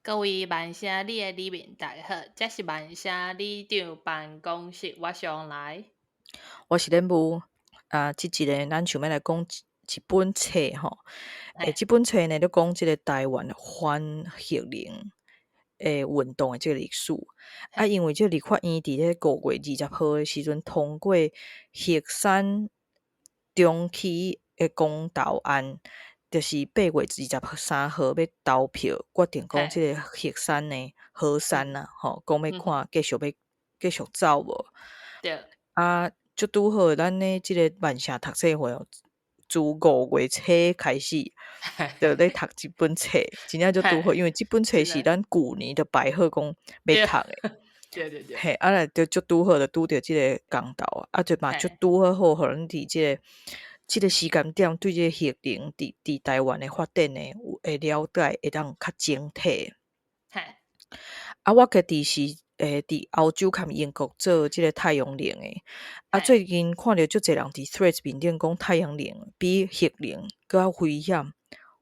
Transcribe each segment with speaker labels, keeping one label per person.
Speaker 1: 各位万声里的里面大家好，这是万声里长办公室，我上来。
Speaker 2: 我是恁母即一个咱想要来讲一本册吼，
Speaker 1: 嘿，
Speaker 2: 即本册呢，咧讲即个台湾反核能运动的即个历史。
Speaker 1: 嘿，
Speaker 2: 因为即个立法院伫咧5月20号的时阵通过核三中期的公投案，就是8月23号要投票决定讲
Speaker 1: 嘿，
Speaker 2: 即个核三呢，核三
Speaker 1: 嗯
Speaker 2: 啊，讲要
Speaker 1: 嗯哼，
Speaker 2: 看继续走无。
Speaker 1: 对，
Speaker 2: 就拄好咱的即个万城读册会哦，自5月初开始
Speaker 1: 嘿
Speaker 2: 就咧
Speaker 1: 嘿
Speaker 2: 读即本册，真正就拄好，
Speaker 1: 嘿，
Speaker 2: 因为即本册
Speaker 1: 真的，
Speaker 2: 是咱旧年就排好讲要
Speaker 1: 对，
Speaker 2: 读诶。
Speaker 1: 对对对，
Speaker 2: 嘿，来就拄好就拄着即个公投就嘛就
Speaker 1: 嘿，
Speaker 2: 拄好互咱伫即个时间点对即个核能伫台湾诶发展呢会了解会当较整体。
Speaker 1: 嘿，
Speaker 2: 我家己是伫欧洲甲英国做即个太阳能诶。
Speaker 1: 嘿，
Speaker 2: 最近看着足侪人伫 Threads 面顶讲太阳能比核能搁较危险，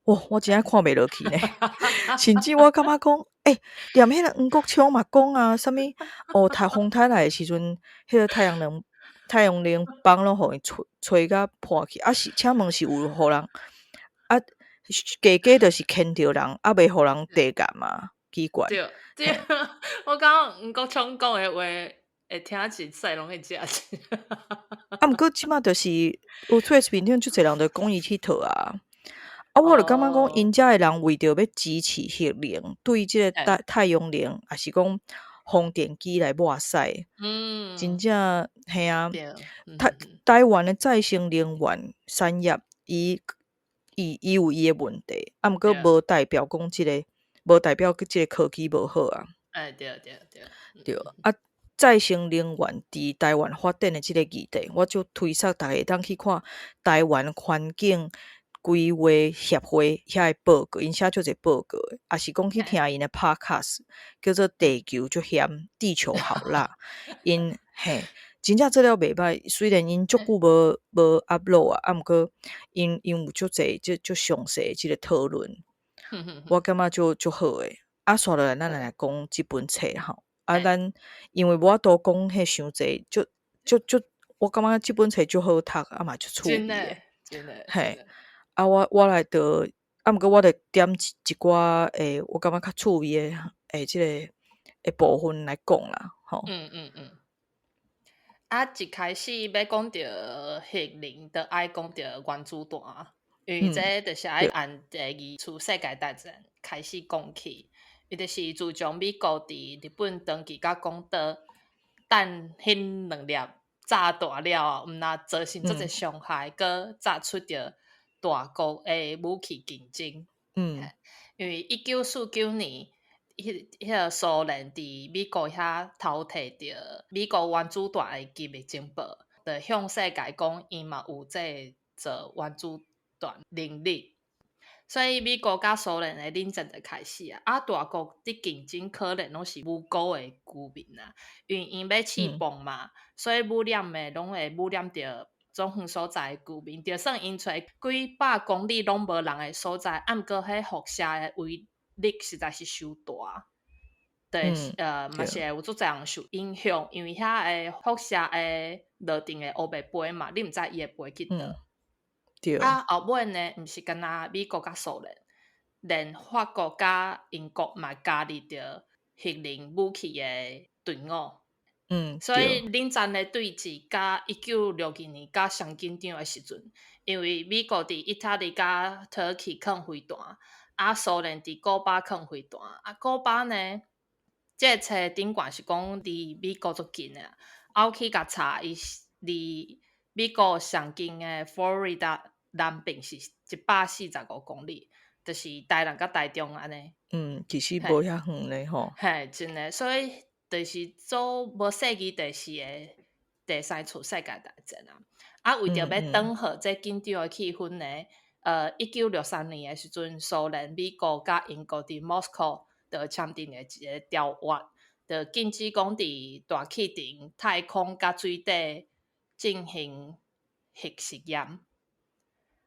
Speaker 2: 我真
Speaker 1: 嘿，
Speaker 2: 正看袂落去呢。甚至我感觉讲，连迄个黄国昌嘛讲啊，啥物风台来诶时阵，迄个太阳能棒拢互伊吹甲破去，是请问是有互人加就是牵着人，袂互人地感嘛？奇怪。
Speaker 1: 对对，
Speaker 2: 嘿。
Speaker 1: 我感觉吴国昌讲的话，会听起使拢会食起。
Speaker 2: 毋过即马就是有 Threads 面顶足侪人就讲伊佚佗啊。我就感觉讲因
Speaker 1: 哦，
Speaker 2: 遮诶人为着要支持核能，对即个
Speaker 1: 嘿，
Speaker 2: 太阳能也是讲风电机来抹屎，真
Speaker 1: 嗯，
Speaker 2: 正嘿啊。
Speaker 1: 对，
Speaker 2: 台
Speaker 1: 哼，
Speaker 2: 台湾诶再生能源产业，伊有伊诶问题，毋过
Speaker 1: 对，
Speaker 2: 无代表即个科技无好啊。
Speaker 1: 哎，对对对，
Speaker 2: 对，再生能源伫台湾发展的即个议题，我就推测逐个会当去看台湾环境规划协会遐个报告，因写足侪报告的，也是讲去
Speaker 1: 嘿，
Speaker 2: 听因的 podcast，叫做
Speaker 1: 嗯。
Speaker 2: 《地球就险，地球好辣》。因真正做了袂歹，虽然因足久无 upload 毋过因有足侪足详细的即个讨论，
Speaker 1: 哼哼哼，
Speaker 2: 我感觉足好诶。刷落来咱来讲即本册吼。
Speaker 1: 嘿，
Speaker 2: 咱因为无法度讲迄伤济，就我感觉即本册足好读，嘛足趣
Speaker 1: 真的，
Speaker 2: 味诶。
Speaker 1: 真的，真
Speaker 2: 嘿，
Speaker 1: 的，
Speaker 2: 我来着毋过我着点一寡我感觉较趣味诶即个部分来讲啦，吼。
Speaker 1: 嗯嗯嗯。一开始要讲着核能，就爱讲着原子弹，因为
Speaker 2: 嗯，
Speaker 1: 这就是爱
Speaker 2: 对，
Speaker 1: 按第二次世界大战开始讲起。伊就是自从美国伫日本长期甲广岛弹迄两粒炸弹了后，毋若造成足侪
Speaker 2: 嗯
Speaker 1: 伤害，佮炸出着大国诶武器竞争。嘿，
Speaker 2: 嗯
Speaker 1: 因为1949年，迄个苏联伫美国遐偷摕着美国原子弹诶机密情报，就向世界讲伊嘛有这做原子弹能力。所以美国甲苏联诶冷战就开始啊，大国伫竞争可能拢是无辜诶居民啊，因为因要试
Speaker 2: 嗯
Speaker 1: 爆嘛，所以污染诶拢会污染着总远所在诶居民，就算因找几百公里拢无人诶所在，毋过迄辐射诶威力实在是伤大。对，
Speaker 2: 嗯，
Speaker 1: 嘛
Speaker 2: 对
Speaker 1: 是会有足侪人受影响，因为遐诶辐射诶落定诶黑白飞嘛，你毋知伊会飞去倒。
Speaker 2: 嗯对，
Speaker 1: 后尾呢，毋是干那美国甲苏联，连法国甲英国嘛加入着核能武器诶队伍。所
Speaker 2: 对，
Speaker 1: 以冷战诶对峙，甲1962年甲上紧张诶时阵，因为美国伫意大利甲土耳其放飞弹，苏联伫古巴放飞弹，古巴呢，即个册顶悬是讲离美国足近诶，我去甲查，伊是离美国上近诶佛罗里达南边是145公里，就是台南甲台中安尼。
Speaker 2: 其实无
Speaker 1: 嘿，
Speaker 2: 遐远咧吼。
Speaker 1: 嘿，真诶，所以就是做无世纪第四个第三次世界大战啊。为着要
Speaker 2: 嗯嗯
Speaker 1: 缓和这紧张诶气氛呢1963年诶时阵，苏联、美国甲英国伫莫斯科就签订诶一个条约，就禁止讲伫大气层、太空甲水底进行核实验。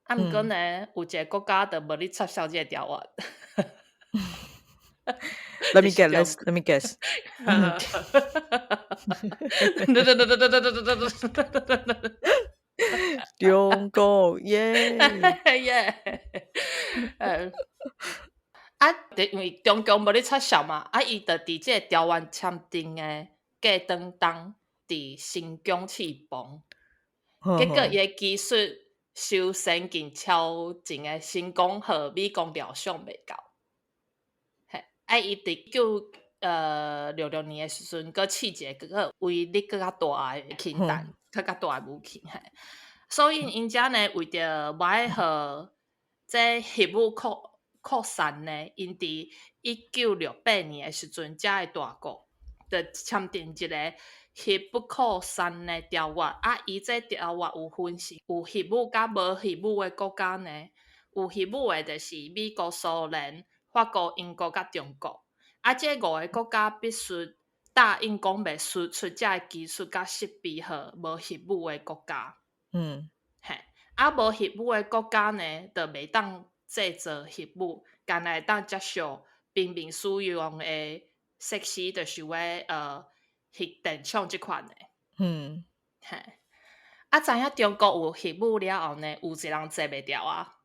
Speaker 1: 毋过
Speaker 2: 嗯。
Speaker 1: 呢，有一个国家就无咧插销即个条约。
Speaker 2: Let
Speaker 1: 就
Speaker 2: me
Speaker 1: 是
Speaker 2: guess.
Speaker 1: 中
Speaker 2: Let me guess. 嗯，中国耶！
Speaker 1: 耶！啊，因为中共无咧插潲嘛，啊，伊就伫即个条湾签订诶过当当伫新疆试崩，结果伊诶技术修先进超前诶成功和美国料想袂到，嘿，啊，伊伫66年诶时阵，佫试一个威力佫较大诶氢弹，佫较大诶武器，嘿，所以因遮呢为着无爱互这核武扩散呢，因伫1968年诶时阵，遮诶大国就签订一个核不扩散诶条约，啊，伊这条约有分是有核武甲无核武诶国家呢，有核武诶就是美国、苏联、法国、英国甲中国，啊，这5个国家必须答应讲袂输出遮诶技术甲设备互无核武诶国家。
Speaker 2: 嗯
Speaker 1: 嘿，啊无核武诶国家呢，就袂当制造核武，干会当接受平民使用诶设施，就是有核电厂即款诶。
Speaker 2: 嗯，
Speaker 1: 嘿，啊知影中国有核武了后呢，有一个人坐袂牢啊。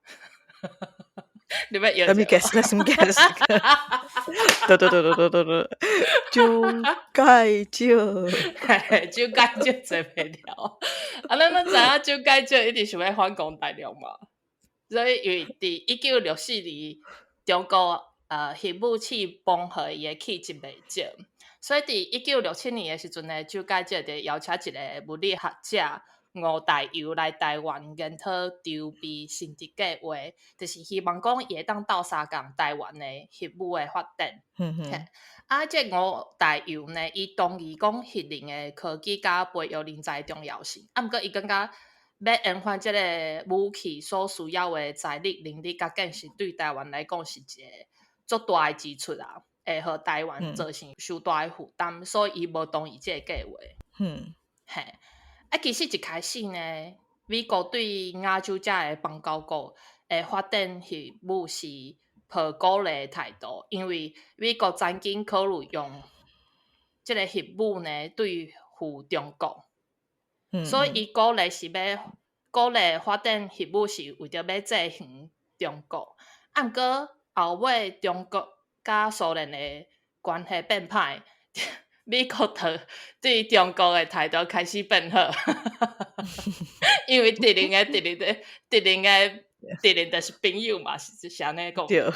Speaker 1: 你要摇
Speaker 2: Let me
Speaker 1: 者无？
Speaker 2: guess. Let me guess. 对，茭芥椒。
Speaker 1: 嘿茭芥椒坐袂牢。啊，咱知影茭芥椒一定想要反攻大陆嘛。所以因为伫1964年，中国核武器崩坏伊诶气质袂少，所以伫1967年诶时阵呢，茭芥椒就邀请一个物理学者吴大猷来台湾研讨筹备新的计划，就是希望讲伊会当斗相共台湾诶核武诶发展。啊，这吴大猷呢，伊同意讲核能诶科技甲培育人才重要性，啊，毋过伊感觉要研发即个武器所需要的财力、人力甲建设，对台湾来讲是一个足大的支出啊，会互台湾造成伤大的负担，所以伊无同意即个计划。嘿，啊，其实一开始呢，美国对亚洲遮的邦交国会发展核武是抱鼓励的态度，因为美国曾经考虑用即个核武呢对付中国。所以伊鼓励是要鼓励发展核武是为着要制衡中国，啊，毋过后尾中国甲苏联的关系变歹，美国对中国的态度开始变好，因为敌人就是朋友嘛，是安尼讲。
Speaker 2: 对，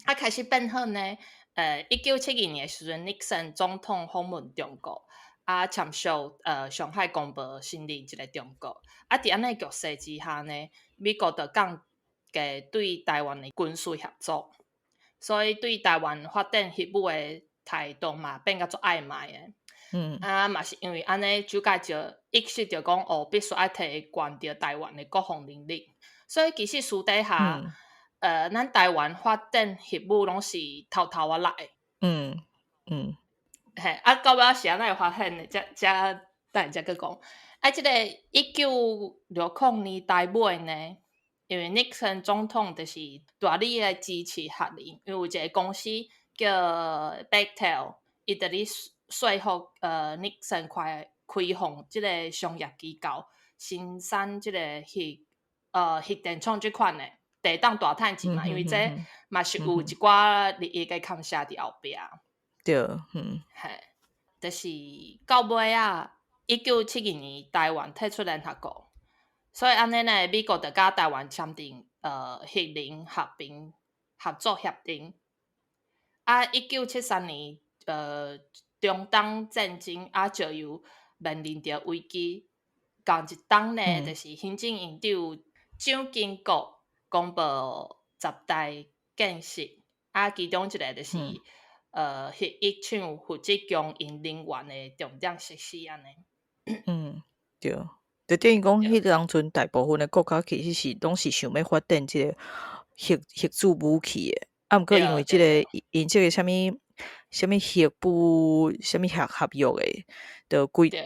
Speaker 1: 啊，开始变好呢。1972年时阵，Nixon 总统访问中国。啊，签署上海公报成立一个中国，啊，伫安尼局势之下呢，美国就降低对台湾的军事合作，所以对台湾发展核武的态度嘛变甲足暧昧的。啊，嘛是因为安尼，茭芥椒意识着讲哦，必须要提悬着台湾的国防能力，所以其实私底下，咱台湾发展核武拢是偷偷啊来的。嘿，啊，到尾是安怎发现的？等下再讲。啊，即个1960年代尾呢，因为 Nixon 总统就是大力来支持核能，因为有一个公司叫 Bechtel， 伊就咧说服Nixon 开放即个商业机构生产即个核电厂即款的，地当大趁钱嘛，因为这嘛是有一寡利益嘅牵涉伫后壁。
Speaker 2: 对，
Speaker 1: 嘿，就是到尾啊，1972年台湾退出联合国，所以安尼呢，美国就甲台湾签订核能和平合作协定。啊，1973年中东战争啊，就有面临着危机。同一档呢，就是行政院长蒋经国公布10大建设，啊，其中一个就是核一厂负责供应能源的重点设施安尼。
Speaker 2: 对，就等于讲，迄当阵大部分的国家其实是拢是想要发展即个核子武器的，啊，毋过因为即个因即个啥物什么核部什么合约诶，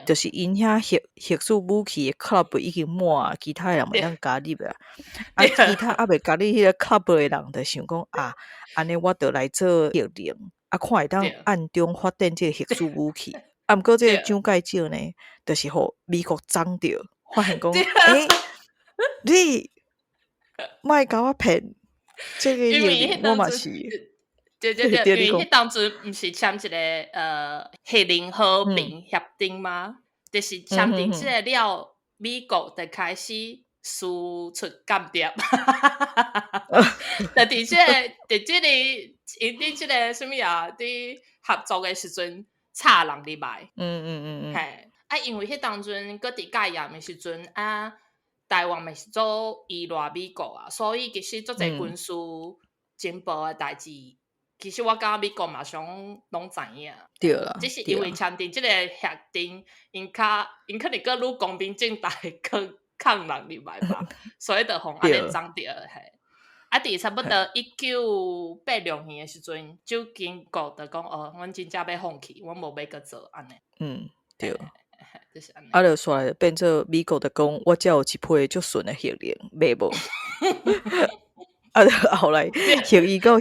Speaker 2: 就是因遐核子武器诶 club 已经满啊，其他人袂当加入啊。啊，其他未加入迄个 club 诶人，就想讲啊，安尼我着来做核能，啊，看会当暗中发展即个核子武器。啊，毋过即个蒋介石呢，就是互美国掌着，发现讲，你莫甲我骗，即个
Speaker 1: 因为迄
Speaker 2: 核能我
Speaker 1: 当阵
Speaker 2: 嘛是。
Speaker 1: 对，
Speaker 2: 对，
Speaker 1: 因为
Speaker 2: 你讲，
Speaker 1: 迄当阵毋是签一个核能和平协定吗？就是签订即个了，美国就开始输出间谍，就伫即个因伫即个什物啊？伫合作诶时阵，插人入来。嘿，啊，因为迄当阵搁伫戒严诶时阵啊，台湾咪是做依赖美国啊，所以其实做者军事情报诶代志，其实我感觉美国嘛上拢知影。
Speaker 2: 对啦，
Speaker 1: 只是因为签订即个协定，因可能搁愈光明正大去抗人入来吧，所以就互安尼长着嘿。啊，伫差不多1986年诶时阵，就经过就讲阮真正要放弃，阮无要搁做安尼。
Speaker 2: 对。
Speaker 1: 就是安尼。
Speaker 2: 啊，就煞来变做美国就讲，我才有一批足纯诶核能，买无。啊，后来核伊到核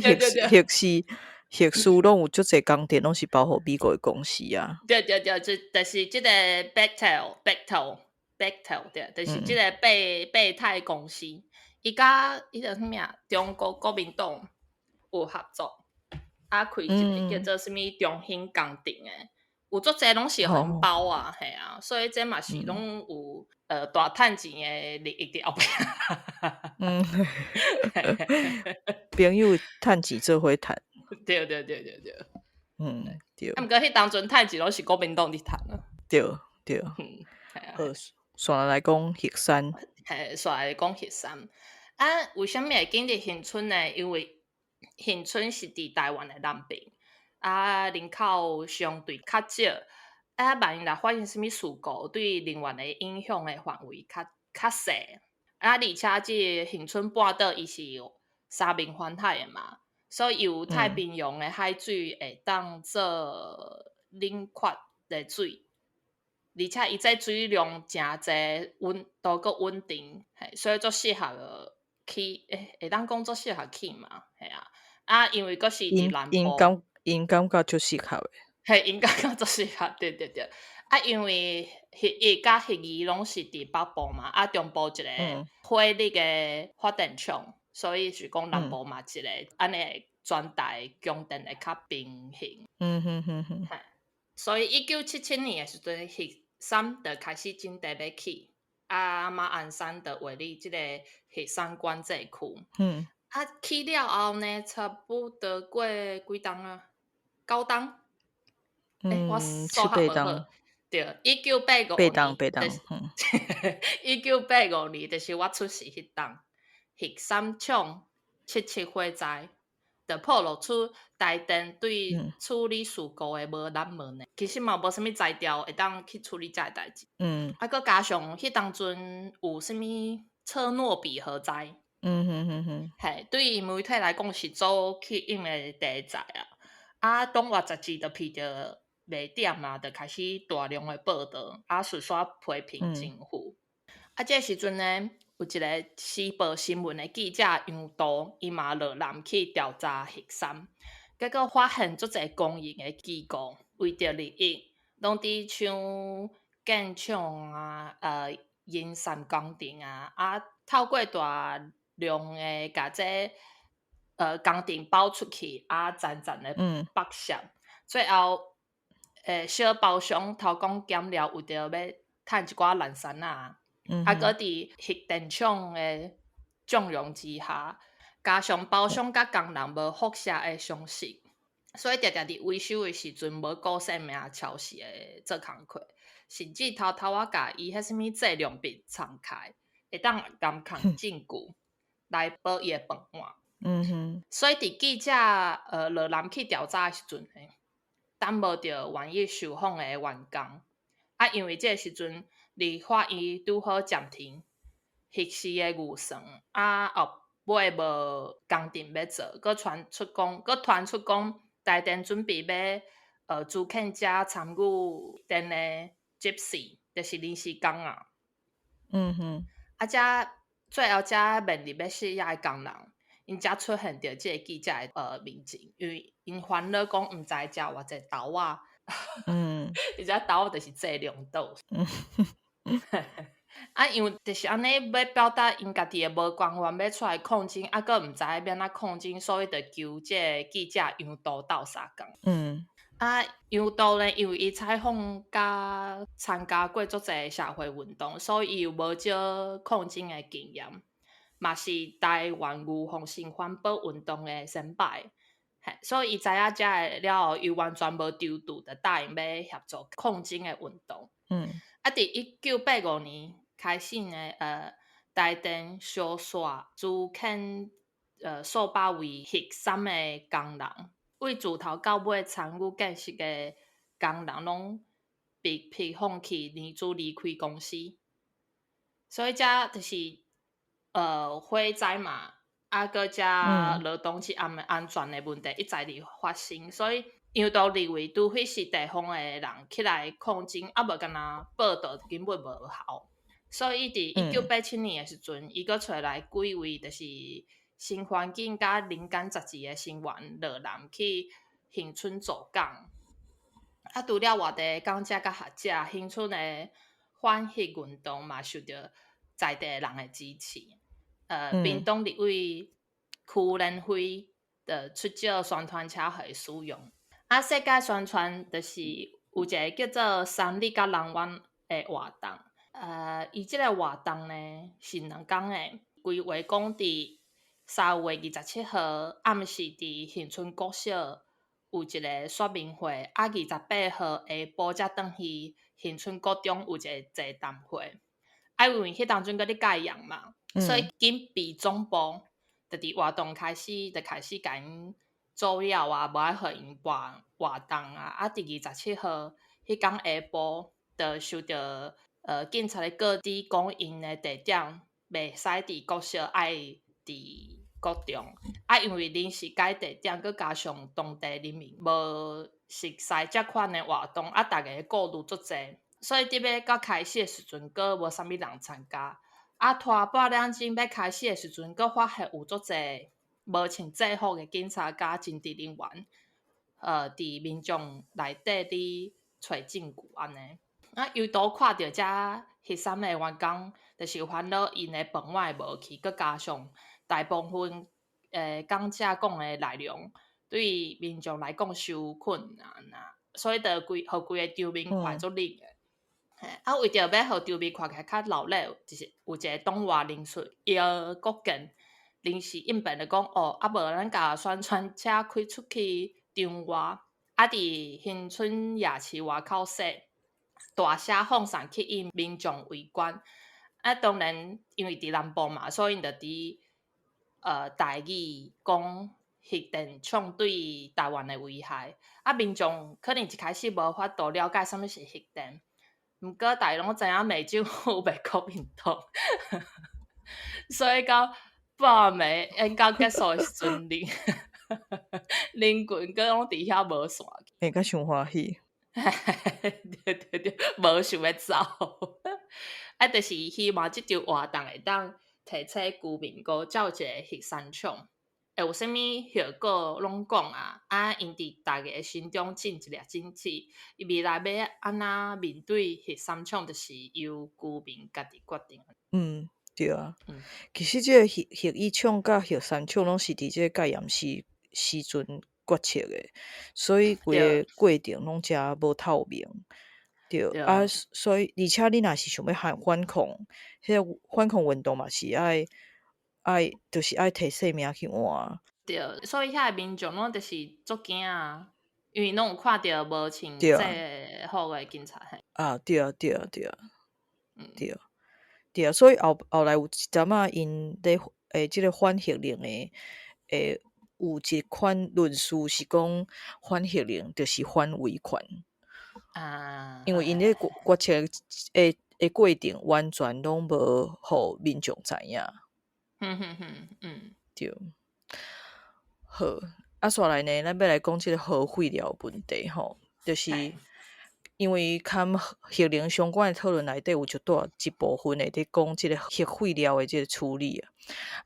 Speaker 2: 四拢有足侪工程，拢是包括美国诶公司啊。
Speaker 1: 对，就是即个 Bechtel，对，就是即个贝泰公司，伊甲迄个啥物啊？中国国民党有合作，啊，开一个叫做啥物中兴工程诶，有足侪拢是红包啊，嘿啊，所以这嘛是拢有大趁钱诶利益伫后壁。
Speaker 2: 朋友趁钱做伙趁。
Speaker 1: 对。
Speaker 2: 对。
Speaker 1: 啊，毋过迄当阵趁钱拢是国民党伫趁啊。
Speaker 2: 对。煞来讲核三。
Speaker 1: 煞来讲核三。啊，为什么会建立恒春呢？因为恒春是伫台湾的南边，啊，人口相对较少，啊，万一若发生什么事故，对人员的影响的范围较细。啊，而且即恒春半岛伊是三面环海的嘛，所以有太平洋的海水会当做冷却的水。而且伊这水量诚济，都够稳定，所以足适合去，会当讲足适合去嘛，系啊。啊，因为佫是伫南部，
Speaker 2: 因感觉足适合
Speaker 1: 诶，因感觉足适合，对。啊，因为伊甲核宜拢是伫北部嘛，啊，中部一个火力的发电厂，所以是讲南部嘛一个安尼全台供电会较平衡。所以1977年的时阵，核三就开始正地要起，啊，马鞍山就划入即个核三管制区。啊，起了后呢，差不多过几冬啊？9冬。我数学无好。对，1985年，1985年就是我出世迄冬，核三厂77火灾。就暴露出台电对处理事故的无咱无呢，其实嘛无啥物材料会当去处理这代志。啊，佮加上迄当阵有啥物车诺比核灾。嘿，对于媒体来讲是做吸引的题材啊。啊，中华杂志就批着卖点嘛，就开始大量的报道，啊，顺续批评政府。啊，这时阵呢，有一个时报新闻的记者杨图，伊嘛落南去调查核三，结果发现足侪公营的机构为着利益，拢伫像建厂啊、营山工程啊，透过大量的甲这工程包出去，啊，层层的剥削，最后小包商偷工减料，为着要趁一寡烂山啊。啊，搁伫核电厂的纵容之下，加上包商甲工人无辐射的相识，所以常常伫维修的时阵无顾性命超时的做工课，甚至偷偷啊甲伊迄什物质量笔敞开，会当监控证据来保伊的饭碗。所以伫记者落南去调查的时阵，等无着愿意受访的员工。啊，因为这个时阵，立法院拄好暂停核四的预算，啊，后尾无工程要做，佮传出讲台电准备要朱肯家参与电的 Gypsy，就是临时工人。遮最后遮面临要失业的工人，因遮出现着即个记者的面前，因为因烦恼讲毋知遮偌济豆仔，伊遮豆仔就是质量豆。因为就是安尼要表达因家己的无光环，要出来抗争，佫毋知要安怎抗争，所以就求即个记者杨导斗相共。杨导呢，因为伊采访甲参加过足侪社会运动，所以伊有无少抗争的经验，嘛是台湾牛红性环保运动的先辈。所以伊知影遮个了后，伊完全无丢度，就答应要协助抗争的运动。伫1985年开始呢，台电小线资肯数百位核三的工人，为自头到尾参与建设的工人，拢被迫放弃年资离开公司，所以遮就是火灾嘛，搁遮劳动治安全的问题一再地发生，所以杨导认为除非是地方的人起来抗争，无干那报道根本无效。所以伫1987年的时阵，伊佫出来几位就是新环境甲人间杂志的成员落南去恒春做工。除了外地讲者甲学者，恒春的反核运动嘛受到在地人的支持。屏东立委邱仁辉的出借宣传车互伊使用。世界宣传就是有一个叫做三立甲人湾的活动。伊即个活动呢是2天的，规划讲伫3月27号暗时伫恒春国小有一个说明会，28号下晡才转去恒春国中有一个座谈会。因为迄当阵搁咧改样嘛，所以紧闭总部就伫活动开始甲因做了无爱互因活动第27号迄天下晡就受到警察的告知，讲因的地点袂使伫国小，爱伫国中。因为临时改地点，佮加上当地人民无熟悉这款的活动，大家顾虑足济，所以伫要到开始的时阵，佮无啥物人参加。拖半两钟要开始的时阵，佮发现有足济无穿制服的警察甲政治人员，伫民众内底咧找证据安尼。由导看到遮核三的员工，就是烦恼因的饭碗无去，佮加上大部分讲者讲的内容对民众来讲伤困难所以就规个场面看足冷的。为着要互场面看起来较热闹，就是有一个党外人士姚国建临时应变就讲无咱甲宣传车开出去场外，伫恒春夜市外口说大声放送吸引民众围观。当然因为伫南部嘛，所以就伫台语讲核电厂对台湾的危害。民众可能一开始无法度了解啥物是核电，毋过大家拢知影美政府袂国民党，所以到半暝演到结束的时阵，人群佮拢伫遐无线，
Speaker 2: 甲伤欢喜。
Speaker 1: 对，无想要走。就是希望即场活动会当提醒居民go照一个核三厂，会有啥物效果拢讲因伫大家心中种一粒种子，伊未来要安怎面对核三厂，就是由居民家己决定。
Speaker 2: 对啊。其实即个核一厂甲核三厂拢是伫即个戒严时阵决策的，所以规个过程拢诚无透明。对所以而且你若是想要反抗，迄个反抗运动嘛是爱就是爱摕性命去换。
Speaker 1: 对，所以遐民众拢就是足惊因为拢有看到无穿制服的警察。
Speaker 2: 对，所以后来有一阵因咧即个反核令的有一款论述是讲反核令就是反维权。因为因咧决策的过程完全拢无互民众知影。对，好煞来呢，咱要来讲即个核废料问题吼，就是因为跟核能相关的讨论内底有一大一部分会伫讲即个核废料的即个处理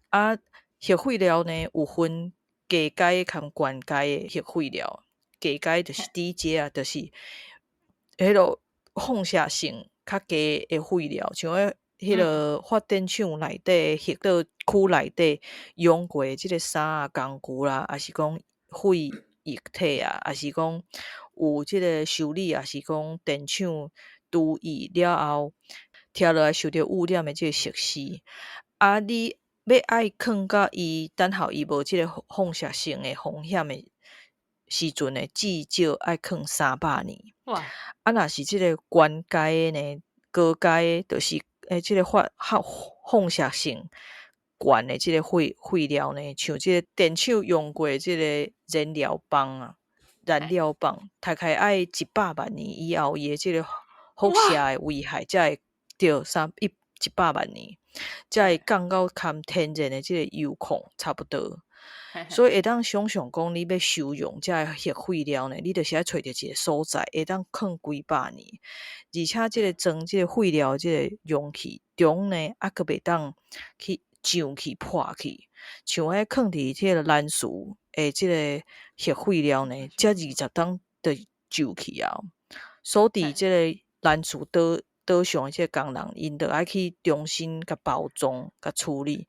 Speaker 2: 啊。核废料呢有分低阶跟悬阶的核废料，低阶就是低阶啊，就是迄落放射性较低的废料，像迄落发电厂内底核岛区内底用过即个衫啊、工具啦，还是讲废液体啊，还是讲有即个修理，还是讲电厂除役了后，跳落来受到污染的即个设施，啊，你要爱囥到伊等候伊无即个放射性的风险的时阵呢，至少爱囥300年。
Speaker 1: 哇！
Speaker 2: 啊，若是即个悬阶的呢，高阶的就是即个放射性悬的即个废料呢，像即个电厂用过即个燃料棒啊，大概爱100万年以后，伊的即个辐射的危害才会着100万年，才会降到跟天然的即个油矿差不多。所以会当想象讲，你要收容这核废料呢，你就是要找到一个所在，会当囥几百年，而且即个装即个废料即个容器中呢，还佫袂当去上去破去，像迄囥伫即个蓝树诶，即个核废料呢，才20吨就上去啊。所伫即个蓝树岛上的即个工人，因着爱去重新甲包装、甲处理。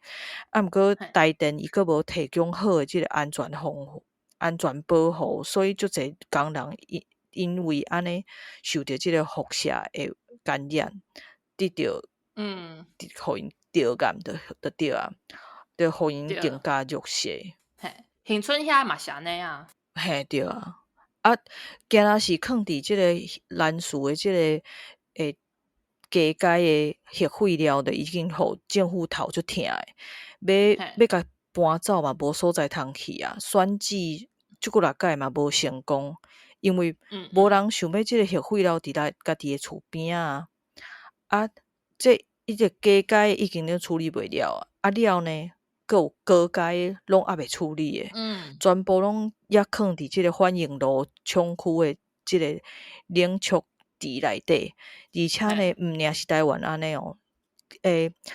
Speaker 2: 啊，毋过台电伊佫无提供好的即个安全保护，所以足侪工人因为安尼受到即个辐射的感染，得着互因着感就对啊，就互因更加弱势。
Speaker 1: 嘿，恒春遐嘛是安尼啊。
Speaker 2: 嘿，对啊。啊，惊若是囥伫即个蓝树的即个低阶的核废料的已经互政府头足疼诶，要甲搬走嘛，无所在通去啊。选址即几届嘛无成功，因为无人想要即个核废料伫咱家己诶厝边啊。啊，这伊个低阶已经咧处理袂了啊，啊了呢，佫有高阶拢还袂处理诶，全部拢抑囥伫即个反应炉厂区诶即个冷却池内底，而且呢，毋仅是台湾安尼哦，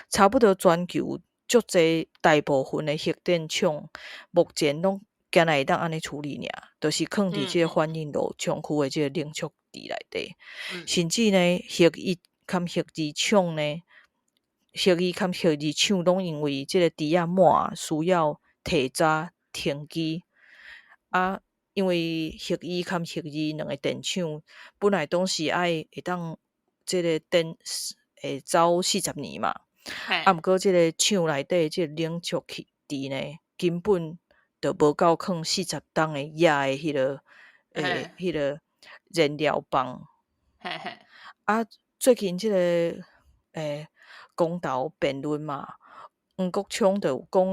Speaker 2: 差不多全球足侪大部分诶核电厂，目前拢敢若会当安尼处理尔，就是囥伫即个反应炉厂区诶即个冷却池内底，甚至呢，核一含核二厂呢，核一含核二厂拢因为即个池仔满，需要提早停机啊。因为核一含核二两个电厂本来拢是会当即个电走40年嘛，啊，毋过即个厂内底即个冷却池呢，根本就无够囥40吨的野的迄个燃料棒。啊，最近即个公投辩论嘛，黄国昌就有讲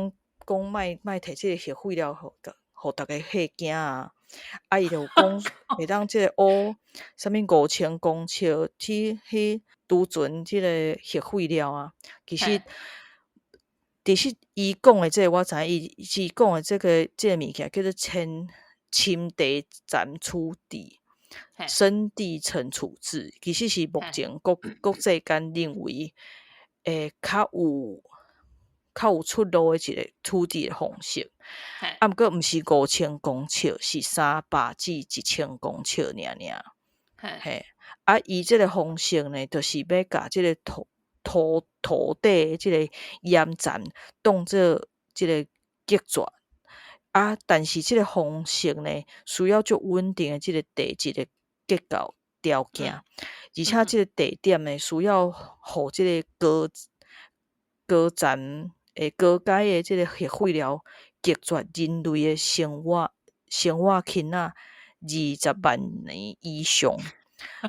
Speaker 2: 莫摕即个核废料互逐个吓惊啊！啊，伊就有讲会当即个乌啥物5000公尺去储存即个核废料啊。其实伊讲的即个我知影，伊是讲的即个物件叫做氢地暂处地。生地层处置其实是目前国际间认为较有出路的一个处置的方式，啊，毋过毋是5000公尺，是300至1000公尺尔。嘿，啊，伊即个方式呢，就是要甲即个土地即个盐站当做即个结绝啊，但是即个方式呢，需要足稳定的即个地质的结构条件，而且即个地点呢，需要互即个高层高阶的即个核废料隔绝人类的生活圈仔20万年以上，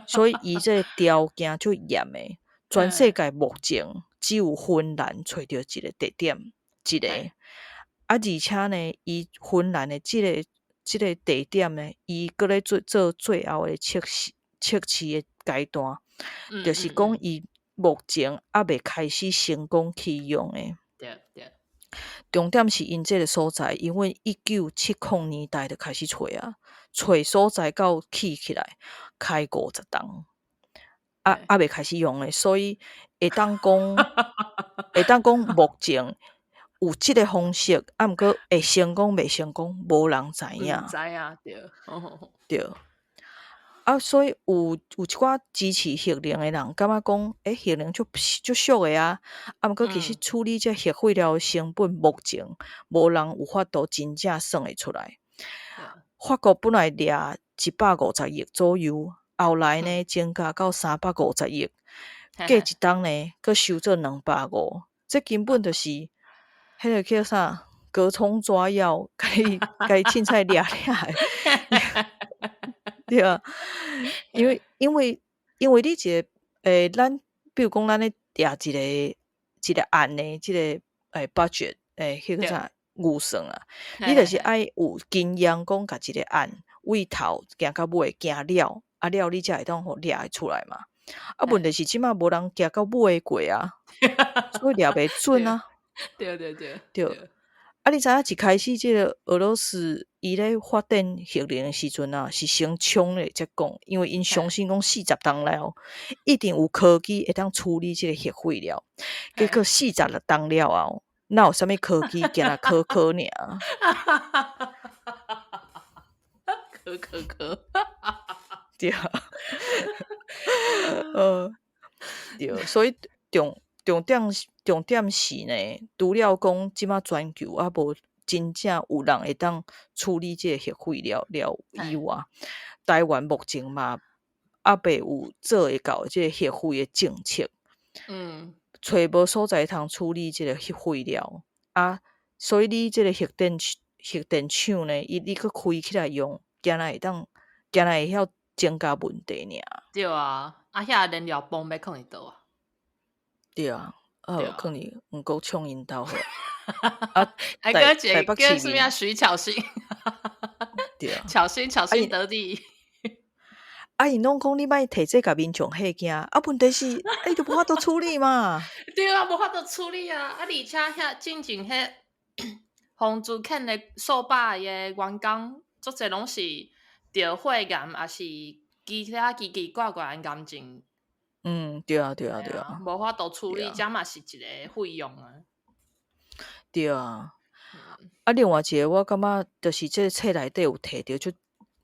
Speaker 2: 所以伊这个条件足严的。全世界目前只有芬兰找到一个地点，啊，而且呢，伊芬兰的即个地点呢，伊搁咧做最后的测试的阶段，就是讲伊目前还未开始成功启用的。
Speaker 1: 对。
Speaker 2: 重点是因这个所在，因为1970年代就开始找啊，找所在到起来开50栋，未开始用诶，所以会当讲目前有即个方式，毋过会成功未成功，无人知影。
Speaker 1: 毋知影对，
Speaker 2: 对。所以有一寡支持核能诶人感觉讲，核能足俗诶啊，毋过其实处理这核废料成本，目前无人有法度真正算会出来。法国本来掠150亿左右，后来呢增加到350亿，过一冬呢，佫收做250，这根本就是迄个叫啥隔空抓药，甲伊凊彩掠诶。对啊，因为你一个咱比如讲咱咧掠一个案呢，即个budget 迄个啥预算啊，你就是爱有经验讲甲一个案为头行到尾行了，了你才会当互掠会出来嘛。问题是即马无人行到尾过啊，所以掠袂准啊。
Speaker 1: 对。
Speaker 2: 你知影一开始即个俄罗斯伊咧发展核能诶时阵啊，是先冲咧才讲，因为因相信讲40冬了，一定有科技会当处理即个核废料。结果46冬了后，哪有啥物科技，惊若考尔。
Speaker 1: 科。
Speaker 2: 对啊。对，所以重点是呢，除了讲即马全球无真正有人会当处理即个核废料以外，台湾目前嘛未有做会到即个核废诶政策。找无所在通处理即个核废料所以你即个核电厂呢，你佫开起来用，惊若会晓增加问题尔。
Speaker 1: 对啊，遐燃料棒要放伫倒啊？
Speaker 2: 对啊，可能毋够冲因兜好。
Speaker 1: 还
Speaker 2: 台北市
Speaker 1: 什么徐巧芯？
Speaker 2: 对啊，
Speaker 1: 巧芯得地。
Speaker 2: 因拢讲你莫摕这甲民众吓惊，问题是你都无法度处理嘛。
Speaker 1: 对啊，无法度处理啊！而且遐进前迄红竹坑的数百个员工，足侪拢是着火癌，也是其他奇奇怪怪的癌症。
Speaker 2: 对啊，
Speaker 1: 无法度处理，这嘛是一个费用啊。
Speaker 2: 对啊。另外一个我感觉就是这个册内底有提到就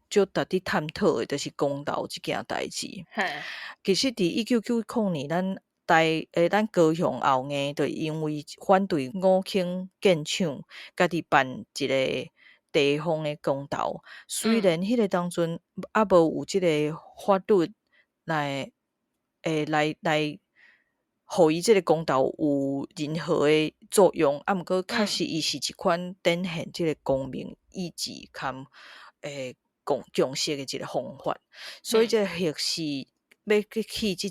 Speaker 2: 值得探讨的，就是公投这件代志。其实伫1990年，咱高雄后硬，就因为反对5轻建厂，家己办一个地方的公投。虽然迄个当阵无有即个法律来互伊即个公投有任何的作用，毋过确实伊是一款展现即个公民意志含共识的一个方法。所以这核是要去进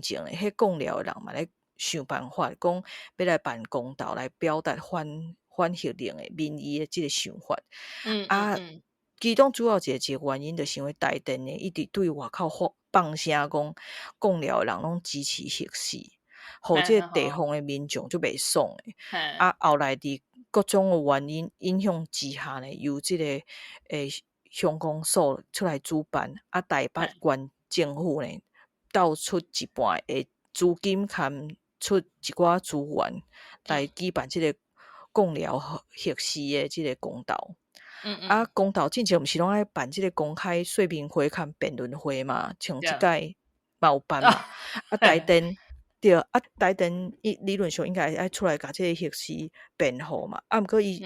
Speaker 2: 前的迄讲了的人嘛，咧想办法讲要来办公投来表达反核能的民意的即个想法。其中主要一个原因，就是因为台电呢一直对外口放声讲了的人拢支持核四，互即个地方的民众就袂爽的。后来伫各种的原因影响之下呢，由即个乡公所出来主办，台北县政府呢倒出一半的资金，含出一寡资源来举办即个讲了核四的即个公投。公投之前毋是拢爱办即个公开说明会含辩论会嘛，像即届嘛有办嘛。台电对，台电理论上应该爱出来甲即个核四辩护嘛。毋过伊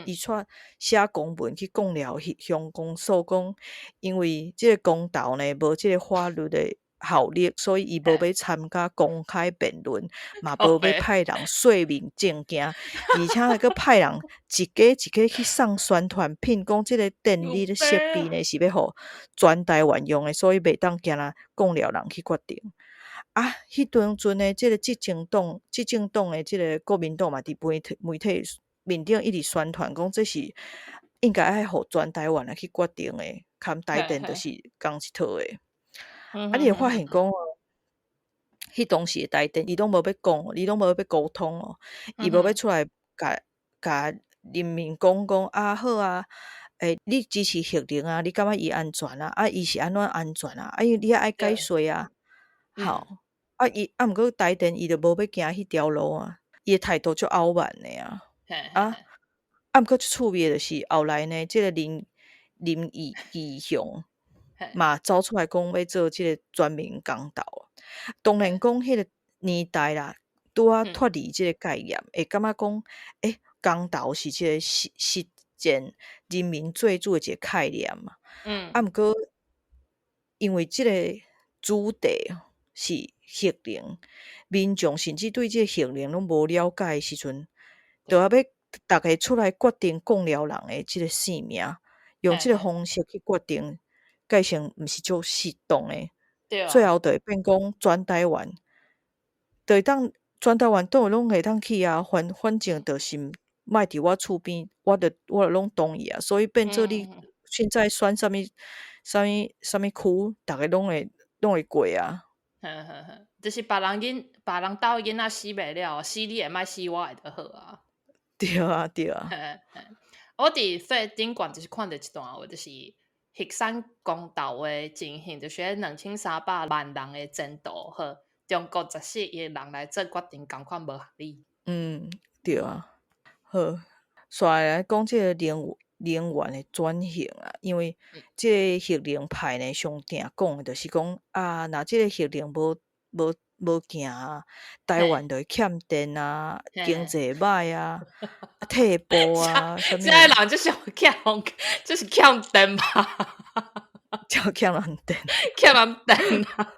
Speaker 2: 写公文去讲了乡公所讲，因为即个公投呢无即个法律的效力，所以伊无要参加公开辩论，嘛无要派人说明证件，而且还佫派人一家去送宣传品，讲即个电力的设备呢是要互全台湾用的，所以袂当惊若讲了人去决定。迄当阵呢，即个执政党的即个国民党嘛，伫媒体面顶一直宣传讲，这是应该爱互全台湾来去决定的，含台电就是同一套的。你会发现讲迄当时的台电，伊拢无要讲，伊拢无要沟通伊无要出来甲人民讲啊好啊，你支持核能啊，你感觉伊安全啊？啊，伊是安怎安全啊？啊，伊你也爱解
Speaker 1: 对，
Speaker 2: 说啊，吼，
Speaker 1: 嗯，
Speaker 2: 毋过台电伊就无要行迄条路啊，伊诶态度足傲慢诶啊，
Speaker 1: 嘿嘿
Speaker 2: 啊，
Speaker 1: 嘿，
Speaker 2: 毋过趣味诶就是后来呢，即个林义雄
Speaker 1: 嘿
Speaker 2: 嘛走出来讲要做即个全民公投，当然
Speaker 1: 嘿，
Speaker 2: 讲迄个年代啦，拄啊
Speaker 1: 嗯
Speaker 2: 脱离即个概念，会感觉讲，公投是即个实践人民做主诶一个概念嘛。毋
Speaker 1: 嗯，
Speaker 2: 过因为即个主题是核能，民众甚至对即个核能拢无了解诶时阵，就要
Speaker 1: 对，
Speaker 2: 逐个出来决定讲了人诶即个性命，用即个
Speaker 1: 嘿嘿，
Speaker 2: 方式去决定，改成毋是足适当诶。
Speaker 1: 对啊，
Speaker 2: 最后就会变讲全台湾，就会当全台湾倒位拢会当去啊，反正就是莫伫我厝边，我就拢同意啊，所以变做你
Speaker 1: 嗯嗯
Speaker 2: 现在选啥物区，逐个拢会过啊。
Speaker 1: 嗯，呵呵呵，就是别人斗囡仔死袂了，死你会莫死我的就好啊。
Speaker 2: 对啊对
Speaker 1: 嘿
Speaker 2: 啊，
Speaker 1: 嘿，我伫 顶悬就是看着一段话，就是核山公投的情形，就是2300万人的争夺，和中国14亿人来做决定，共款无合理。
Speaker 2: 嗯，对啊。好，煞来讲即个能源的转型啊，因为
Speaker 1: 嗯，
Speaker 2: 即个核能派呢，上定讲的就是讲啊，若即个核能无行啊，台湾
Speaker 1: 嘿，
Speaker 2: 就会欠电啊，经
Speaker 1: 嘿，
Speaker 2: 济歹啊，退步啊，啥物
Speaker 1: 现在人就是欠风，就是欠电吧，
Speaker 2: 叫欠人电。
Speaker 1: 欠人电啊。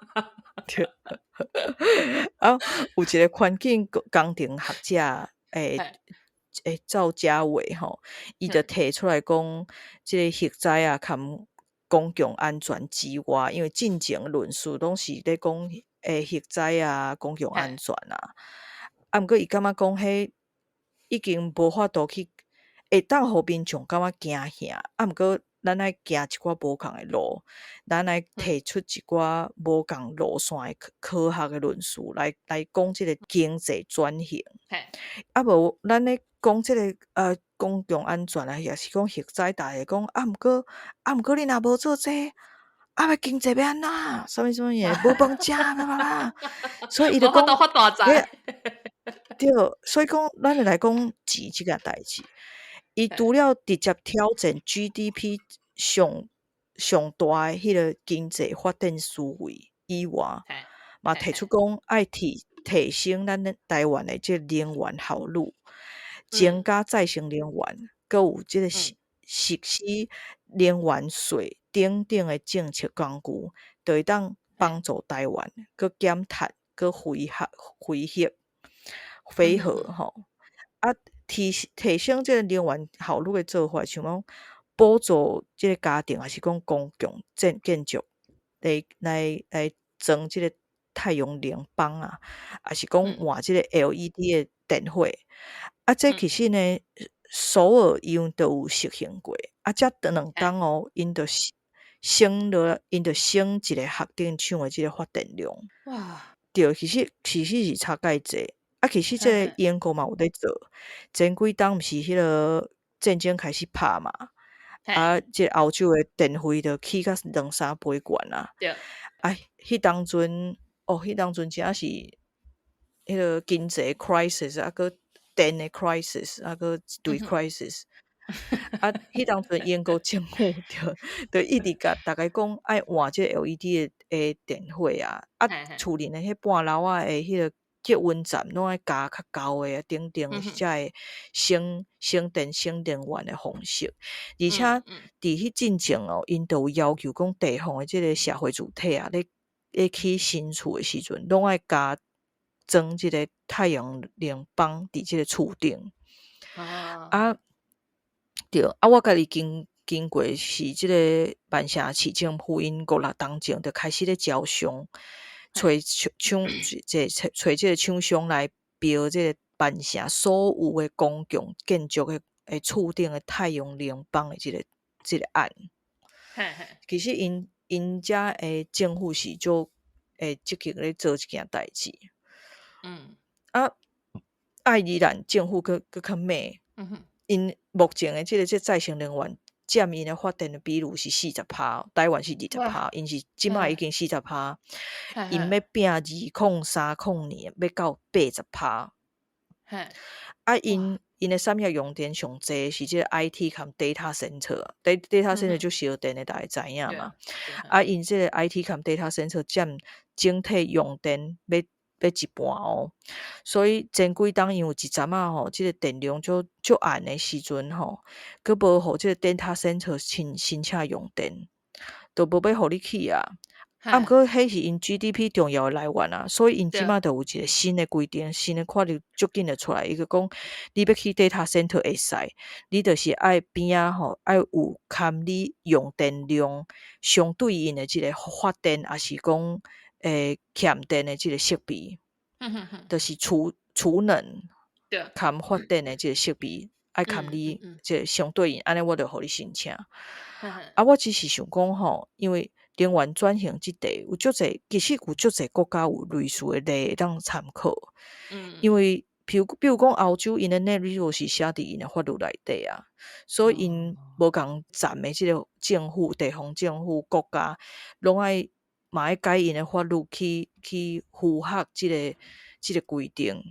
Speaker 2: 对，啊，有一个环境工程学者，
Speaker 1: 嘿，
Speaker 2: 赵家伟吼，伊就
Speaker 1: 嗯，
Speaker 2: 提出来讲，即个核灾啊，含公共安全之外，因为进前论述拢是咧讲，核灾啊，公共安
Speaker 1: 嘿，
Speaker 2: 全啊，啊，毋过伊感觉讲，迄已经无法度去，会当互民众感觉惊吓，啊，毋过咱爱行一寡无共诶路。咱来
Speaker 1: 嗯，
Speaker 2: 提出一寡无共路线诶科学诶论述来讲即个经济转型。
Speaker 1: 嘿，
Speaker 2: 啊无咱咧讲即个公共安全啊，也是讲核灾，逐个讲毋过你若无做这要经济要安怎？啥物诶，无饭食，所以伊就讲，
Speaker 1: 无法度发大
Speaker 2: 诶，
Speaker 1: 财。
Speaker 2: 对，所以讲咱就来讲钱即件代志。伊除
Speaker 1: 嘿，
Speaker 2: 了直接挑战 GDP 上大诶迄个经济发展思维以外，
Speaker 1: 嘿，
Speaker 2: 嘛提出
Speaker 1: 嘿嘿，
Speaker 2: 讲爱提升咱咧台湾诶即个能源效率，增
Speaker 1: 嗯
Speaker 2: 加再生能源，搁有即个
Speaker 1: 嗯，
Speaker 2: 实施能源税等诶政策工具，就会当
Speaker 1: 嘿，
Speaker 2: 帮助台湾搁减碳、搁
Speaker 1: 嗯
Speaker 2: 回
Speaker 1: 哼哼，
Speaker 2: 核吼。啊，提升即个能源效率诶做法，像讲补助即个家庭，还是讲公共建筑来装即个太阳能板啊，还是讲
Speaker 1: 嗯
Speaker 2: 换即个 LED 诶电火。啊，这其
Speaker 1: 嗯，
Speaker 2: 实呢，首尔因都有实行过，啊，遮两
Speaker 1: 嘿，
Speaker 2: 冬哦，因就省一个核电厂诶即个发电量。
Speaker 1: 哇，
Speaker 2: 对，其实是差介济。啊，其实
Speaker 1: 嘿嘿
Speaker 2: 这个英国嘛有咧做，前几冬毋是迄落战争开始拍嘛，
Speaker 1: 嘿，
Speaker 2: 啊，即个欧洲诶电费就起甲2、3倍悬啊。
Speaker 1: 对，
Speaker 2: 啊，迄当阵真正是迄个经济 crisis，啊，搁电诶 crisis，啊，搁一堆
Speaker 1: 嗯哼，crisis。
Speaker 2: 啊，迄当阵英国政府就一直甲逐个讲爱换即个 LED 诶电火啊，啊，
Speaker 1: 嘿嘿，
Speaker 2: 厝里诶迄半楼仔诶迄个结温站拢爱加较高诶啊，等等诶，
Speaker 1: 嗯哼，
Speaker 2: 才会省电省能源诶方式。而且伫
Speaker 1: 嗯嗯，
Speaker 2: 迄进前哦，因都有要求讲地方诶即个社会主体啊，咧起新厝诶时阵，拢爱加装即个太阳能板伫即个厝顶。
Speaker 1: 啊，
Speaker 2: 啊，对，啊，我家己经过是即个万城市政府因5、6当前就开始咧招商，找
Speaker 1: 嘿，
Speaker 2: 即个厂商来标即个万城所有诶公共建筑诶厝顶诶太阳能板诶即个案。
Speaker 1: 嘿嘿，
Speaker 2: 其实因遮诶政府是足积极咧做即件代志。
Speaker 1: 嗯
Speaker 2: 啊，爱尔兰政府佫较慢。
Speaker 1: 嗯哼，
Speaker 2: 因目前的这再生能源占因的发电的比率是40%，台湾是20%，因是即摆已经40%，因要拼2030年要到80%。啊，因的产业用电上济是这个 IT 和 data center，data center 就烧电的，大家知影嘛。啊，因这个 IT 和 data center 占整体用电要一半哦，所以前几当因有一阵啊吼，这个电量足暗的时阵吼，佮无互这个 data center 申请用电，都无要互你去啊。啊，毋过迄是因 GDP 重要的来源啊，所以因即马就有一个新的规定，新的看着足紧就出来，伊就讲你要去 data center 会使，你就是爱边仔吼爱有含你用电量相对应的即个发电，还是讲欠电的即个设备，就是储能含发电的即个设备，爱含你即个相对应，安尼我就互你申请。啊，我只是想讲吼，因为能源转型即题有足侪，其实有足侪国家有类似的例会当参考。因为比如讲欧洲因的 net zero 是写伫因的法律内底啊，所以因无共站的即个政府、地方政府、国家，拢爱嘛爱改因的法律去符合即个规定。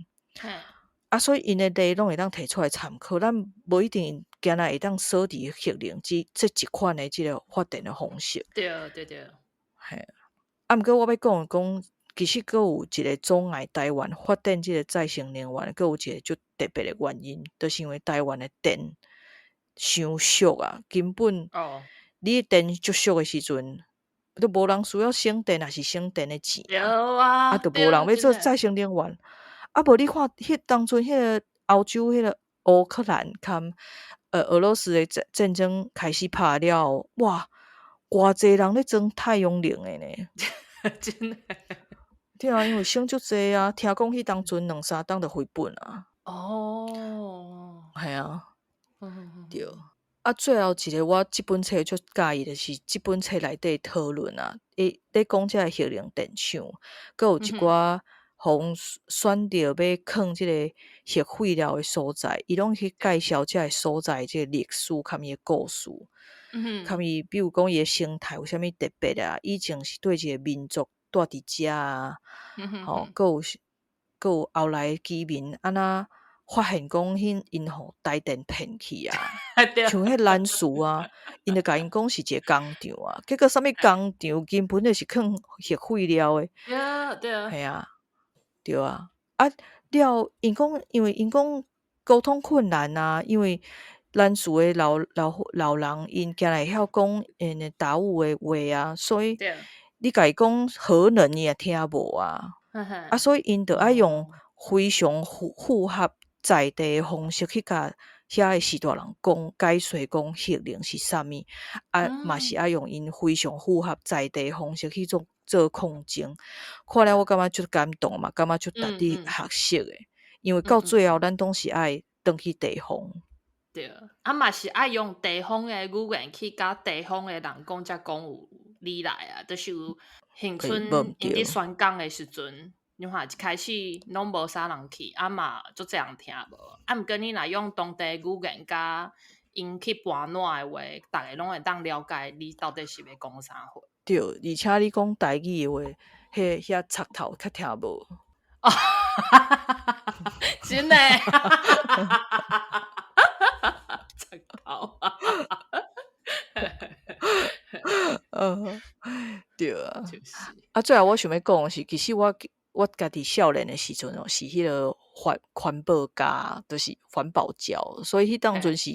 Speaker 2: 啊，所以因的例拢会当提出来参考，咱无一定今仔会当锁伫核能这一款的即个发电的方式。
Speaker 1: 对。
Speaker 2: 嘿，啊，毋过我要讲，其实佫有一个阻碍台湾发展即个再生能源，佫有一个足特别的原因，就是因为台湾的电伤俗啊，根本你电足俗的时阵，都无人需要省电，也是省电的钱啊，都无人要做再生能源。啊，无你看迄当阵迄个欧洲迄个乌克兰跟俄罗斯的战争开始拍了，哇，偌济人咧装太阳能的呢。
Speaker 1: 真的。
Speaker 2: 对啊，因为省足济啊，听讲迄当阵2-3档就回本啊。系啊，对。啊，最后一个我即本册足介意的是即本册内底讨论啊，咧讲这个核能电厂，佮有一寡互选择要囥即个核废料的所在，伊拢去介绍这个所在即个历史，甲伊的故事，甲伊比如讲伊的生态有啥物特别啊，以前是对一个民族住伫遮啊，吼，佮有后来居民安那发现讲因互台电骗去啊，像迄兰树啊，因就甲因讲是一个工厂啊，结果啥物工厂根本就是囥核废料的。
Speaker 1: 对。
Speaker 2: 系啊，对啊。啊了，因为因讲沟通困难啊，因为咱厝的老人因惊会晓讲因的达悟的话啊，所以你甲伊讲核能伊也听无啊。啊，所以因就爱用非常符合在地的方式去甲遐的士大人讲解说讲核能是啥物，啊，嘛是爱用因非常符合在地的方式去做控证。看了我感觉足感动嘛，感觉足值得学习的，因为到最后咱拢是爱转去地方。
Speaker 1: 对，啊嘛是爱用地方的语言去甲地方的人讲，才讲有理来啊。就是有恒春因伫宣讲的时阵，你看一开始拢无啥人去，啊嘛足侪人听无。啊，毋过你若用当地语言甲因去搬烂的话，逐个拢会当了解你到底是要讲啥货。
Speaker 2: 对，而且你讲台语的话，遐插头较听无。
Speaker 1: 真的。插头啊。
Speaker 2: 对啊。啊，最后我想要讲的是，其实我家己少年的时阵哦，是迄个环保家，就是环保教，所以迄当阵是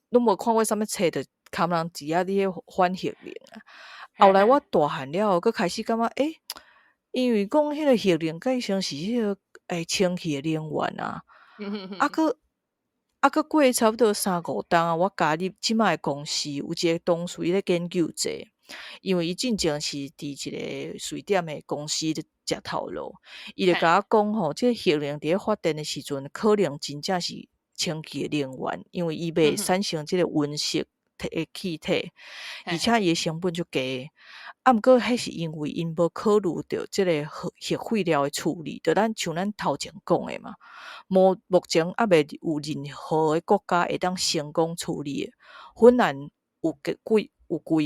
Speaker 2: 拢无看过啥物册，就看人只啊伫迄反核能啊。后来我大汉了，佮开始感觉因为讲迄个核能计算是迄个清气的能源啊，佮过差不多3-5档啊，我加入即摆公司有一个同事伊咧研究这，因为伊进前是伫一个水电的公司食头路，伊就甲我讲吼，这核能伫咧发电的时阵，可能真正是清气的能源，因为伊袂产生即个温室的气体，而且伊的成本就低。啊，毋过迄是因为因无考虑到即个核废料的处理，就像咱头前讲的嘛，目前还未有任何的国家会当成功处理的。芬兰有规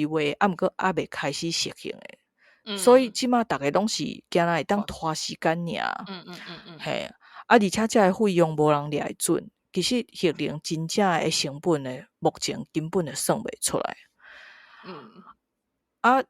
Speaker 2: 划，啊，毋过还未开始实行的。所以即马逐个拢是惊若会当拖时间尔。嘿，而且遮个费用无人掠会准。其实核能真正的成本呢，目前根本就算袂出来。啊，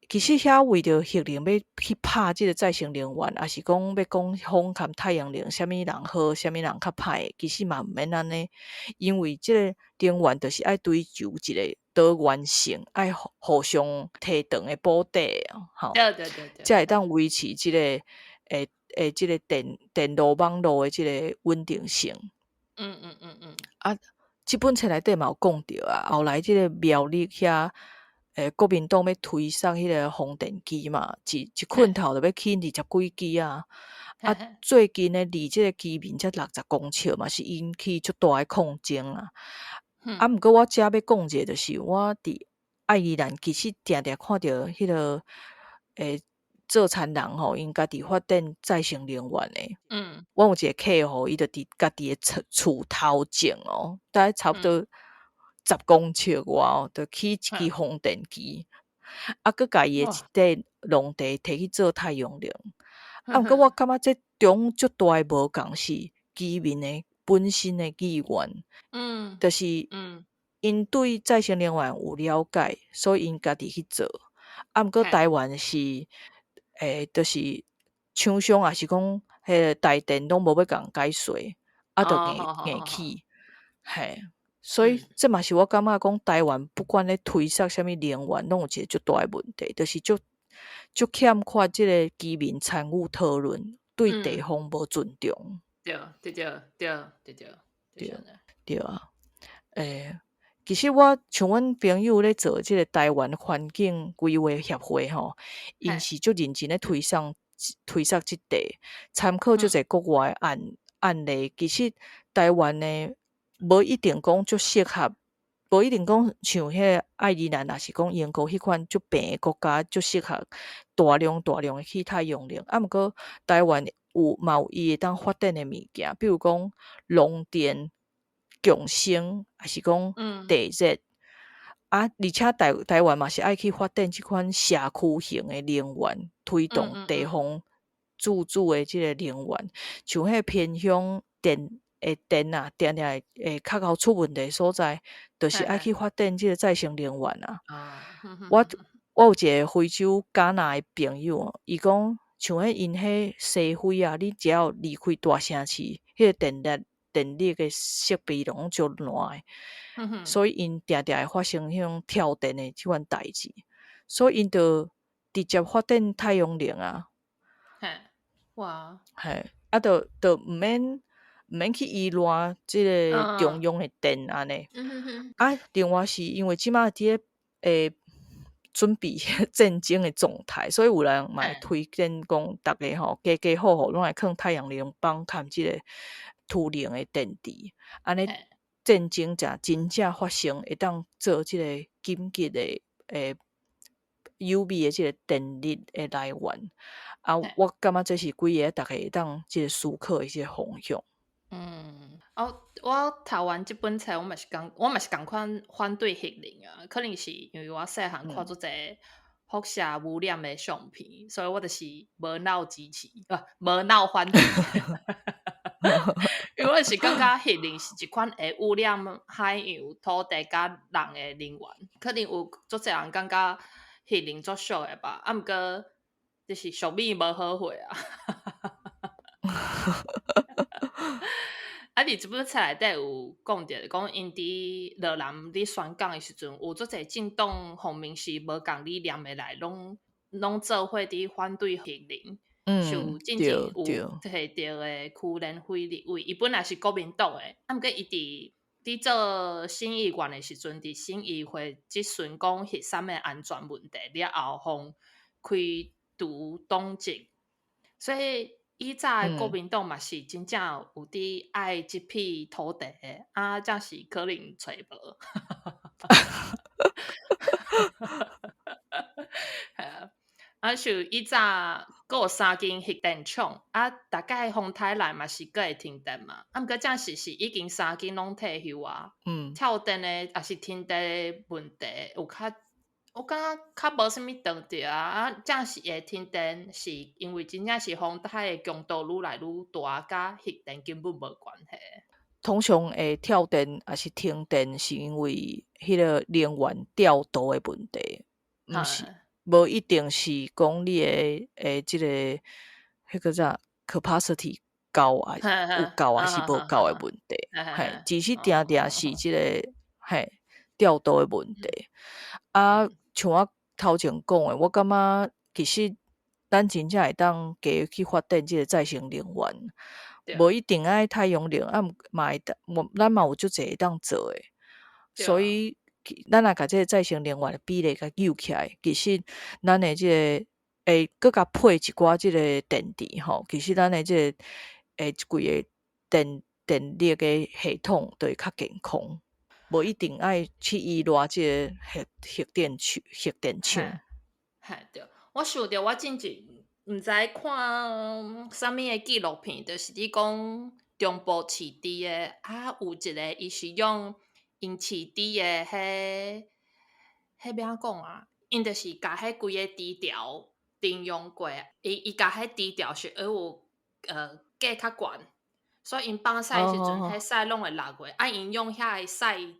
Speaker 2: 其实遐为着核能要去拍即个再生能源，也是讲要讲风含太阳能，啥物人好，啥物人较歹，其实嘛毋免安尼，因为即个能源就是爱追求一个多元性，爱互相提长的补底吼，才会当维持即个即个电路网络的即个稳定性。啊，即本册内底嘛有讲着啊，后来即个苗栗遐。国民党要推上迄个风电机嘛，一困头就要起20几支啊！啊，最近呢，离即个机面才60公尺嘛，是引起足大诶抗争啊！啊，毋过我遮要讲者，就是我伫爱尔兰，其实定定看着迄个做田人吼，因家己发展再生能源诶。我有一个客户，伊就伫家己诶厝头前哦，大概差不多10公尺外哦，就起一支风电机，啊，佮家己诶一块农地摕去做太阳能。啊，毋过我感觉这中足大诶无共是居民诶本身诶意愿，就是因对再生能源有了解，所以因家己去做。啊，毋过台湾是就是厂商也是讲，迄个台电拢无要共解税，啊，就硬起，嘿。所以这嘛是我感觉讲台湾不管咧推测啥物能源，拢有一个足大诶问题，就是足欠缺即个居民参与讨论，对地方无尊重。
Speaker 1: 对
Speaker 2: 啊，其实我像阮朋友咧做即个台湾环境规划协会吼，因是足认真咧推送即块，参考足侪国外案例。其实台湾呢，无一定讲足适合，无一定讲像迄个爱尔兰，也是讲英国迄款足平诶国家，足适合大量诶起太阳能。啊，毋过台湾嘛有伊会当发展诶物件，比如讲农电、共生，还是讲地热。啊，而且台湾嘛是爱去发展即款社区型诶能源，推动地方自主诶即个能源，像迄偏乡电啊，定定会较贤出问题所在，就是爱去发展即个再生能源啊。我有一个非洲加纳诶朋友，伊讲像因迄西非啊，你只要离开大城市，迄个电力诶设备拢足烂诶。所以因定定会发生迄种跳电的即款代志，所以因就直接发展太阳能啊。
Speaker 1: 哇！
Speaker 2: 啊，就毋免去依赖即个中央的电安尼。啊，另外是因为即马伫咧准备战争的状态，所以有人嘛会推荐讲，逐个吼家户户拢来放太阳能板，含即个土能的电池，安尼战争真正发生，会当做即个紧急的有味的即个电力的来源。啊，我感觉这是几个逐个会当即个思考的一些方向。
Speaker 1: 我读完即本册，我嘛是共款反对核能啊。可能是因为我细汉看足侪辐射污染的相片，所以我就是无脑支持，无脑反对。因为我是感觉核能是一款会污染海洋、土地甲人的能源，可能有足侪人感觉核能足俗的吧。啊，毋过就是俗米无好货啊。啊！伫即本册内底有讲着，讲因伫热南伫宣讲的时阵，有足侪政党方面是无共理念的来，拢做伙伫反对核能。像真正有摕着的区联会立委，伊本来是国民党的，啊，毋过伊伫做新议员的时阵，伫新议会即阵讲核三的安全问题了后，方开除党籍，所以。以早的国民党嘛是真正有伫爱即片土地的，啊，才是可能找无。啊，像以早还有3间核电厂，啊，大概风台来嘛是还会停电嘛，啊，毋过这是已经3间拢退休啊，跳电的也是停电的问题，有较我感觉较无啥物长着啊，啊，这是会停电，是因为真正是风台的强度愈来愈大，甲核电根本无关系。
Speaker 2: 通常会跳电还是停电，是因为迄个能源调度的问题，毋是无一定是讲你的即个迄个啥 capacity 够啊，有够还是无够的问题，嘿，只是定定是即个嘿调度的问题。啊，像我头前讲的，我感觉其实咱真正会当加去发展即个再生能源。无一定爱太阳能，啊，嘛会咱嘛有足侪会当做诶，所以咱若甲即个再生能源的比例甲扭起来，其实咱的即个会搁甲配一寡即个电池吼，其实咱的即个一规个电力的系统就会较健康，无一定爱去依赖即个核电厂。
Speaker 1: 嘿，对，我想着我之前毋知看啥物的纪录片，就是你讲中部市猪的，啊，有一个伊是用因市猪的迄要安讲啊？因就是甲迄规个猪条定用过，伊甲迄猪条是有价较悬，所以因放屎时阵，迄屎拢会落过，啊，因用遐个屎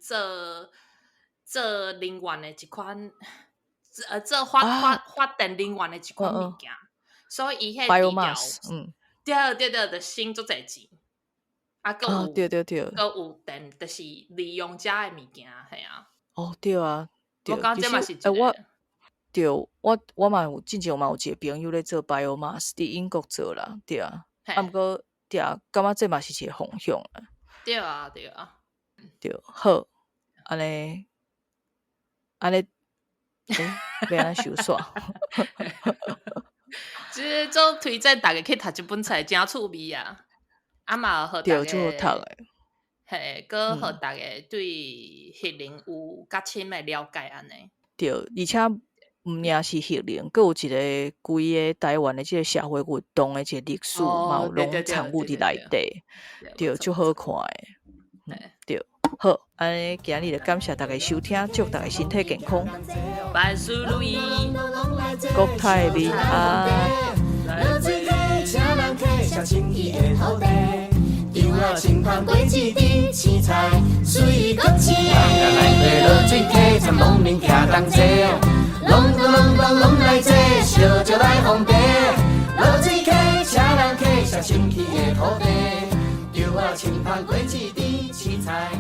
Speaker 1: 做能源的一款。做发电能源的一款物件，所以伊迄猪条，对，就省足侪钱，啊，搁有电，就是利用遮的物件，系啊。
Speaker 2: 哦，对啊，
Speaker 1: 我感觉这嘛是一个。
Speaker 2: 我嘛有之前嘛有一个朋友咧做 biomass， 伫英国做啦，对啊，啊，毋过对啊，感觉这嘛是一个方向啊。
Speaker 1: 对啊，对，
Speaker 2: 好，安尼。要安收煞。
Speaker 1: 即个做推荐大家去读一本册，真趣味啊！啊嘛，互大家，嘿，搁互大家对核能有较深的了解安尼。
Speaker 2: 对，而且毋仅是核能，搁有一个规个台湾的即个社会运动的一个历史嘛，有拢参与伫内底，对，足好看诶，对。好，安尼今日就感谢大家收听，祝大家身体健康，
Speaker 1: 万事如意，
Speaker 2: 国泰民安。油啊清芳过一滴，青菜水果青。来买落水客，参农民徛同齐哦，拢来坐，烧酒来方便。落水客，请人客，上新起的土地。油啊清芳过一滴，青菜。